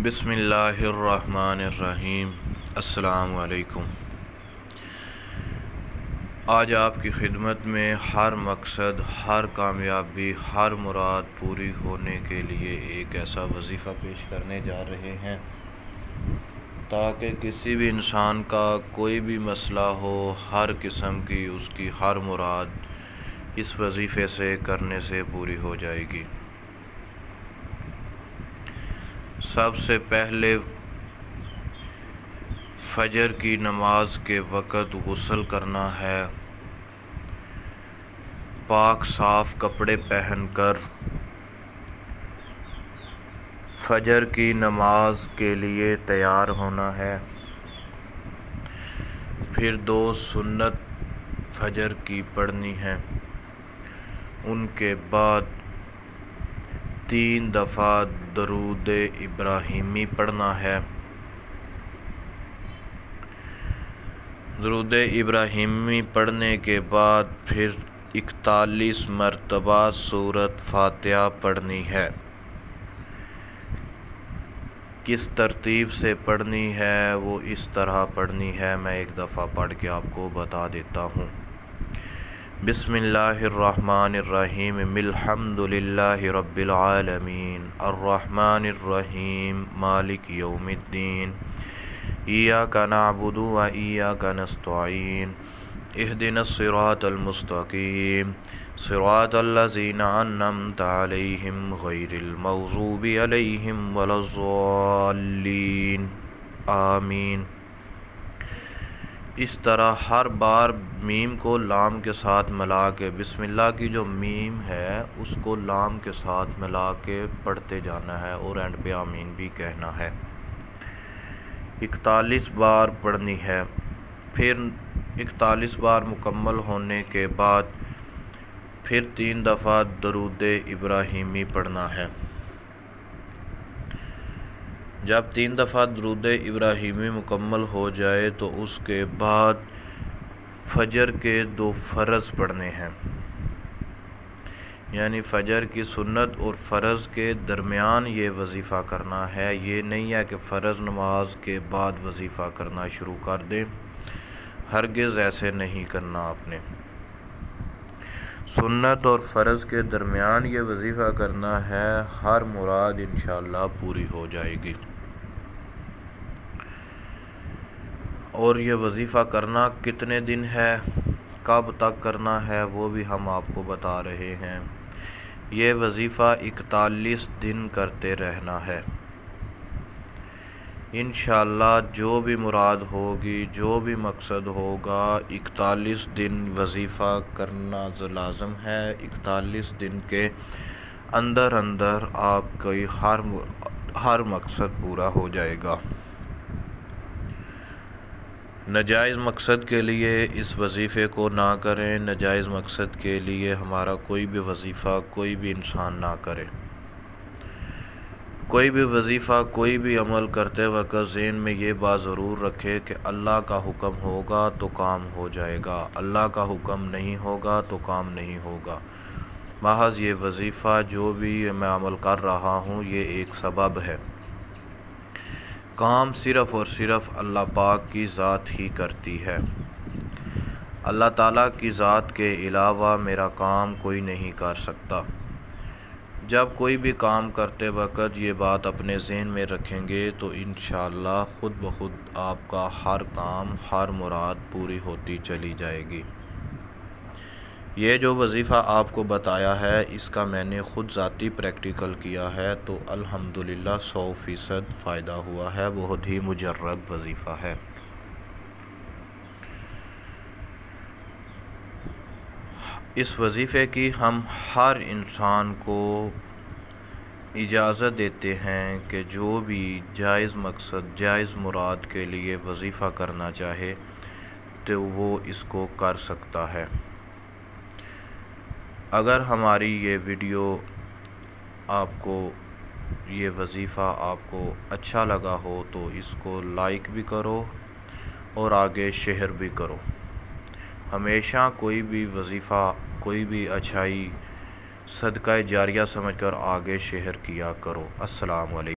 बिस्मिल्लाहिर्रहमानिर्रहीम। अस्सलामु अलैकुम। आज आपकी खिदमत में हर मकसद, हर कामयाबी, हर मुराद पूरी होने के लिए एक ऐसा वजीफ़ा पेश करने जा रहे हैं ताकि किसी भी इंसान का कोई भी मसला हो, हर किस्म की उसकी हर मुराद इस वजीफ़े से करने से पूरी हो जाएगी। सबसे पहले फजर की नमाज के वक़्त गुस्ल करना है। पाक साफ़ कपड़े पहनकर फजर की नमाज के लिए तैयार होना है। फिर 2 सुन्नत फजर की पढ़नी है। उनके बाद 3 दफ़ा दरूद इब्राहिमी पढ़ना है। दरूद इब्राहिमी पढ़ने के बाद फिर 41 मरतबा सूरत फातिहा पढ़नी है। किस तरतीब से पढ़नी है वो इस तरह पढ़नी है, मैं एक दफ़ा पढ़ के आपको बता देता हूँ। बिस्मिल्लाहिर्रहमानिर्रहीम। मिल्हम्दुलिल्लाहि रब्बिल आलमीन अर्रहमानिर्रहीम मालिक यौमिद्दीन इय्याका नअबुदु व इय्याका नस्तईन इहदिनस सिरातल मुस्तकीम सिरातल लज़ीना अन्अमता अलैहिम गैरिल मग़ज़ूबि अलैहिम वलज़्ज़ाल्लीन आमीन। इस तरह हर बार मीम को लाम के साथ मिला के, बिस्मिल्लाह की जो मीम है उसको लाम के साथ मिला के पढ़ते जाना है और एंड पे आमीन भी कहना है। 41 बार पढ़नी है। फिर 41 बार मुकम्मल होने के बाद फिर 3 दफ़ा दरूद इब्राहिमी पढ़ना है। जब 3 दफ़ा दरूद इब्राहिमी मुकम्मल हो जाए तो उसके बाद फजर के 2 फ़र्ज़ पढ़ने हैं, यानी फ़जर की सुन्नत और फ़र्ज़ के दरमियान ये वजीफ़ा करना है। ये नहीं है कि फ़र्ज़ नमाज के बाद वजीफ़ा करना शुरू कर दें, हरगिज़ ऐसे नहीं करना आपने। सुन्नत और फ़र्ज़ के दरमियान ये वजीफ़ा करना है, हर मुराद इंशाअल्लाह पूरी हो जाएगी। और ये वजीफ़ा करना कितने दिन है, कब तक करना है, वो भी हम आपको बता रहे हैं। ये वजीफ़ा 41 दिन करते रहना है। इंशाअल्लाह जो भी मुराद होगी, जो भी मकसद होगा, 41 दिन वजीफ़ा करना लाज़म है। 41 दिन के अंदर अंदर आपका हर मकसद पूरा हो जाएगा। नाजायज़ मकसद के लिए इस वजीफ़े को ना करें। नाजायज़ मकसद के लिए हमारा कोई भी वजीफ़ा कोई भी इंसान ना करे। कोई भी वजीफ़ा, कोई भी अमल करते वक्त ज़हन में ये बात ज़रूर रखे कि अल्लाह का हुक्म होगा तो काम हो जाएगा, अल्लाह का हुक्म नहीं होगा तो काम नहीं होगा। महज़ ये वजीफ़ा जो भी मैं अमल कर रहा हूँ ये एक सबब है। काम सिर्फ़ और सिर्फ़ अल्लाह पाक की ज़ात ही करती है। अल्लाह ताला की ज़ात के अलावा मेरा काम कोई नहीं कर सकता। जब कोई भी काम करते वक्त ये बात अपने ज़हन में रखेंगे तो इंशाअल्लाह ख़ुद ब खुद आपका हर काम, हर मुराद पूरी होती चली जाएगी। ये जो वजीफ़ा आपको बताया है इसका मैंने ख़ुद ज़ाती प्रैक्टिकल किया है तो अल्हम्दुलिल्लाह 100% फ़ायदा हुआ है। बहुत ही मुजर्रब वजीफ़ा है। इस वजीफ़े की हम हर इंसान को इजाज़त देते हैं कि जो भी जायज़ मकसद, जायज़ मुराद के लिए वजीफ़ा करना चाहे तो वो इसको कर सकता है। अगर हमारी ये वीडियो आपको, ये वजीफ़ा आपको अच्छा लगा हो तो इसको लाइक भी करो और आगे शेयर भी करो। हमेशा कोई भी वजीफ़ा, कोई भी अच्छाई सदका जारिया समझकर आगे शेयर किया करो। अस्सलाम वालेकुम।